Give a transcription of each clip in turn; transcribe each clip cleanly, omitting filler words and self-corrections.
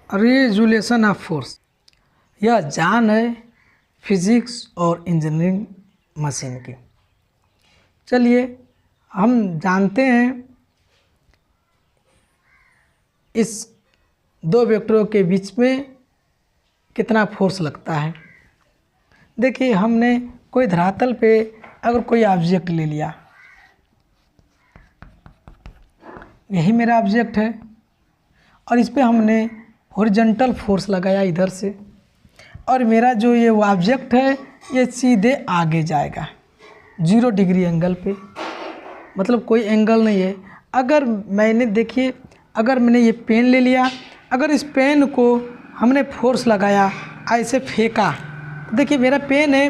Resolution of force, यह जान है फिजिक्स और इंजीनियरिंग मशीन की। चलिए हम जानते हैं इस दो वेक्टरों के बीच में कितना फोर्स लगता है। देखिए हमने कोई धरातल पे अगर कोई ऑब्जेक्ट ले लिया, यही मेरा ऑब्जेक्ट है, और इस पे हमने हॉरिजॉन्टल फोर्स लगाया इधर से, और मेरा जो ये ऑब्जेक्ट है ये सीधे आगे जाएगा 0 डिग्री एंगल पे, मतलब कोई एंगल नहीं है। अगर मैंने देखिए, अगर मैंने ये पेन ले लिया, अगर इस पेन को हमने फोर्स लगाया, ऐसे फेंका, तो देखिए मेरा पेन है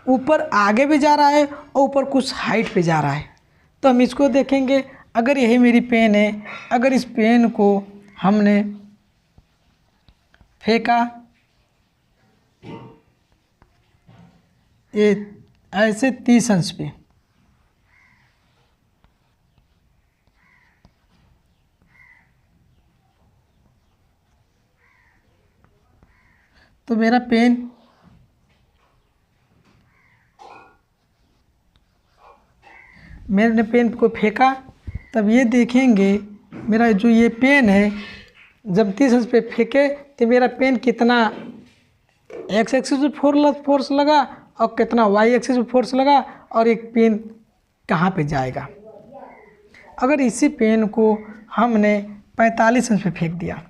ऊपर आगे भी जा रहा है और ऊपर कुछ हाइट पे जा रहा है। तो हम इसको देखेंगे, अगर यही मेरी पेन है, अगर इस पेन को हमने फेंका ये ऐसे 30 अंश पे, तो मेरा पेन मैंने पेन को फेंका, तब ये देखेंगे मेरा जो ये पेन है जब 30 अंश पे फेंके तो मेरा पेन कितना एक्स एक्सिस पे फोर्स लगा और कितना वाई एक्सिस पे फोर्स लगा, और एक पेन कहाँ पे जाएगा। अगर इसी पेन को हमने 45 अंश पे फेंक दिया,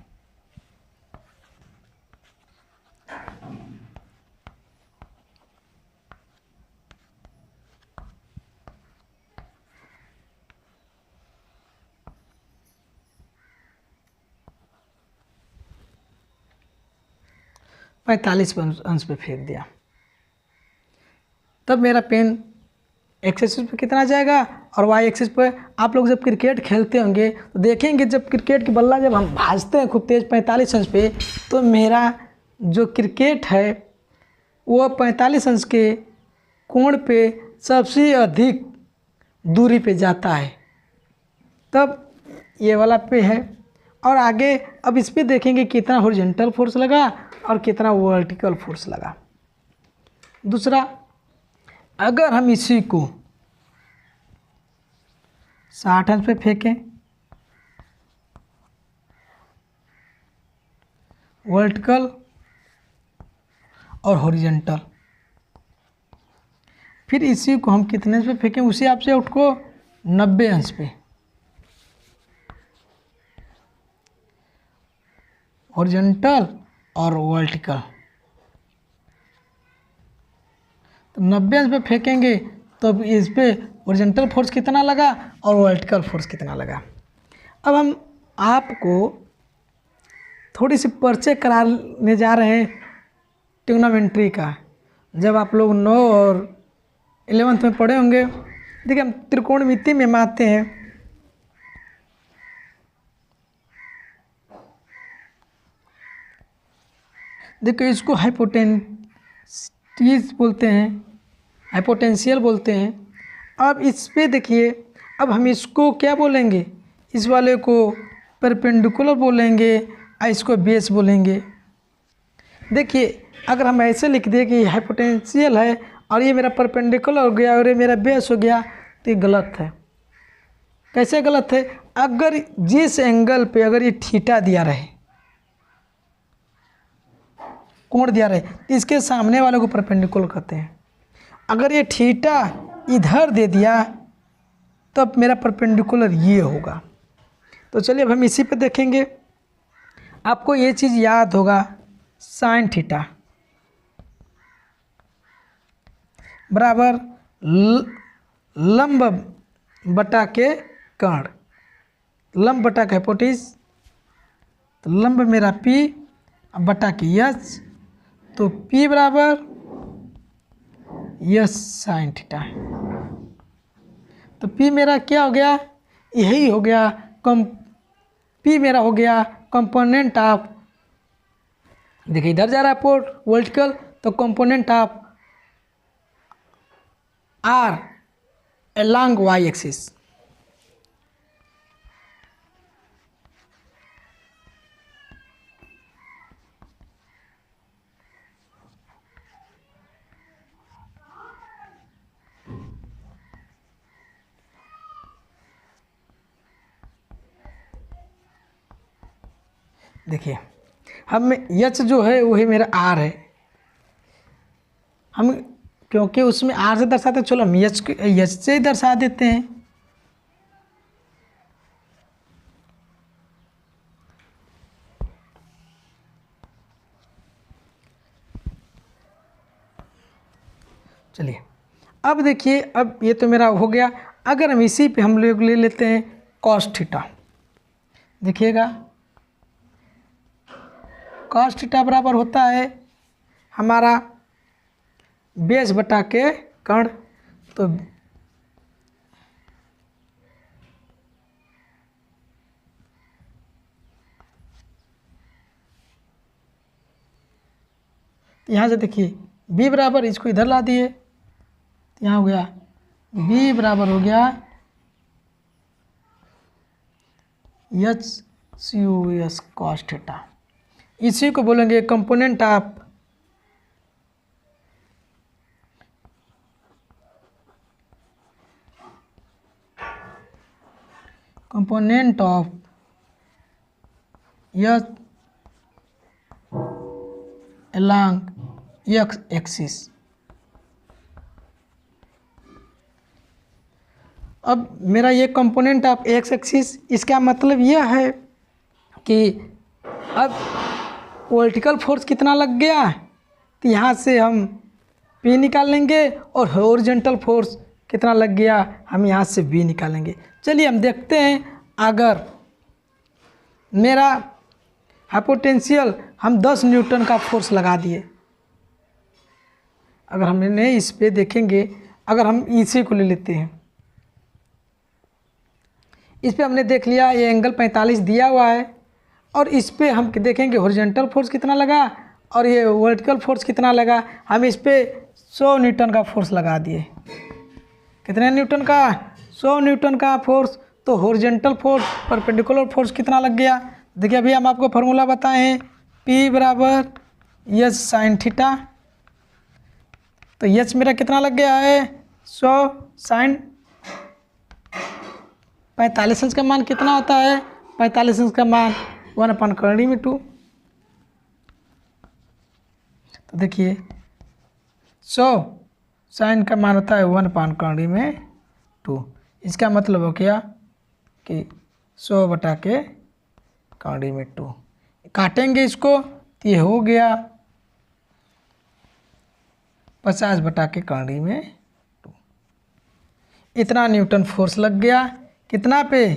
पैंतालीस अंश पे फेंक दिया, तब मेरा पेन एक्स एक्सिस पे कितना जाएगा और वाई एक्सिस पे। आप लोग जब क्रिकेट खेलते होंगे तो देखेंगे जब क्रिकेट की बल्ला जब हम भाजते हैं खूब तेज 45 अंश पे, तो मेरा जो क्रिकेट है वो 45 अंश के कोण पे सबसे अधिक दूरी पे जाता है, तब ये वाला पे है। और आगे अब इस पे देखेंगे कितना हॉरिजॉन्टल फोर्स लगा और कितना वर्टिकल फोर्स लगा। दूसरा, अगर हम इसी को 60 अंश पे फेंकें, वर्टिकल और हॉरिजॉन्टल, फिर इसी को हम कितने अंश पे फेंकें, उसी ऑब्जेक्ट को 90 अंश पे, हॉरिजॉन्टल और वर्टिकल, तो 90 अंश पे फेंकेंगे तो इस पे हॉरिजॉन्टल फोर्स कितना लगा और वर्टिकल फोर्स कितना लगा। अब हम आपको थोड़ी सी परिचय कराने जा रहे हैं ट्रिग्नोमेट्री का। जब आप लोग 9 और 11th में पढ़े होंगे, देखिए हम त्रिकोणमिति में मानते हैं। देखिए इसको हाइपोटेंसीज बोलते हैं, हाइपोटेंशियल बोलते हैं। अब इस पे देखिए, अब हम इसको क्या बोलेंगे, इस वाले को परपेंडिकुलर बोलेंगे और इसको बेस बोलेंगे। देखिए अगर हम ऐसे लिख दें कि हाइपोटेंशियल है और ये मेरा परपेंडिकुलर हो गया और ये मेरा बेस हो गया, तो ये गलत है। कैसे गलत है? अगर जिस एंगल पे अगर ये थीटा दिया रहे, कोण दिया रहे, तो इसके सामने वाले को परपेंडिकुलर कहते हैं। अगर ये थीटा इधर दे दिया तब मेरा परपेंडिकुलर ये होगा। तो चलिए अब हम इसी पे देखेंगे। आपको ये चीज़ याद होगा, साइन थीटा बराबर लंब बटा के कर्ण, लंब बटा के हाइपोटेन्यूज, तो लंब मेरा P बटा के H, तो P बराबर H साइन थीटा। तो P मेरा क्या हो गया, यही हो गया P मेरा हो गया कंपोनेंट ऑफ, देखिए इधर जा रहा है पोर्ट वर्टिकल, तो component of R along y axis. देखिए हम एच जो है वही मेरा आर है, हम क्योंकि उसमें आर से दर्शाते हैं, चलो हम एच से ही दर्शा देते हैं। चलिए अब देखिए, अब ये तो मेरा हो गया। अगर हम इसी पे हम लोग ले लेते हैं कॉस थीटा, देखिएगा कॉस थीटा बराबर होता है हमारा बेस बटा के कर्ण। तो यहाँ से देखिए b बराबर, इसको इधर ला दिए तो यहाँ हो गया b बराबर हो गया H C U S cos theta. इसी को बोलेंगे component of H along x axis. अब मेरा ये कंपोनेंट ऑफ एक्स एक्सिस, इसका मतलब यह है कि अब वर्टिकल फोर्स कितना लग गया, तो यहाँ से हम P निकाल लेंगे, और हॉरिजॉन्टल फोर्स कितना लग गया हम यहाँ से V निकालेंगे। चलिए हम देखते हैं, अगर मेरा हाइपोटेंशियल हम 10 न्यूटन का फोर्स लगा दिए, अगर हमने इस पे देखेंगे, अगर हम इसी को ले लेते हैं, इस पे हमने देख लिया ये एंगल 45 दिया हुआ है, और इस पे हम देखेंगे हॉरिजॉन्टल फोर्स कितना लगा और ये वर्टिकल फोर्स कितना लगा। हम इस पे 100 न्यूटन का फोर्स लगा दिए। कितने न्यूटन का? 100 न्यूटन का फोर्स। तो हॉरिजॉन्टल फोर्स परपेंडिकुलर फोर्स कितना लग गया? देखिए अभी हम आपको फार्मूला बताए हैं, P बराबर एच साइन थीटा। तो एच मेरा कितना लग गया है 100 साइन 45 अंश का मान कितना होता है? 45 अंश का मान 1/2। तो देखिए 100 साइन का मान होता है 1/2। इसका मतलब हो गया कि 100/2। काटेंगे इसको तो ये हो गया 50/2। इतना न्यूटन फोर्स लग गया। कितना पे?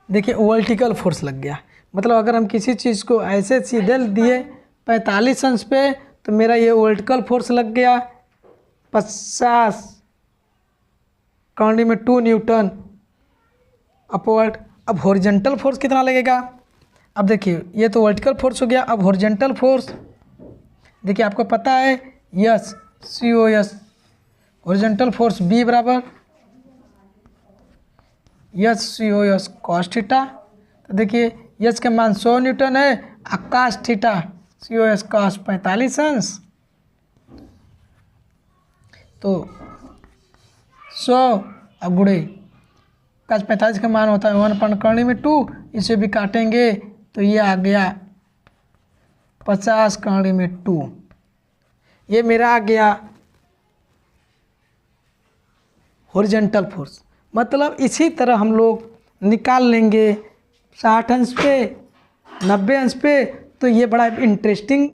देखिए वर्टिकल फोर्स लग गया। मतलब अगर हम किसी चीज़ को ऐसे सीधे दिए 45 अंश पे, तो मेरा ये वर्टिकल फोर्स लग गया 50/2 न्यूटन अपवर्ड। अब हॉरिजॉन्टल फोर्स कितना लगेगा? अब देखिए ये तो वर्टिकल फोर्स हो गया। अब हॉरिजॉन्टल फोर्स देखिए आपको पता है yes COS horizontal force B बराबर यस COS कॉस थीटा। तो देखिए यस का मान 100 न्यूटन है, कास थीटा COS कॉस 45 अंश। तो 100 अब गुणे कास 45 का मान होता है 1/2। इसे भी काटेंगे तो ये आ गया 50/2। ये मेरा आ गया हॉरिजॉन्टल फोर्स। मतलब इसी तरह हम लोग निकाल लेंगे 60 अंश पे 90 अंश पे। तो ये बड़ा इंटरेस्टिंग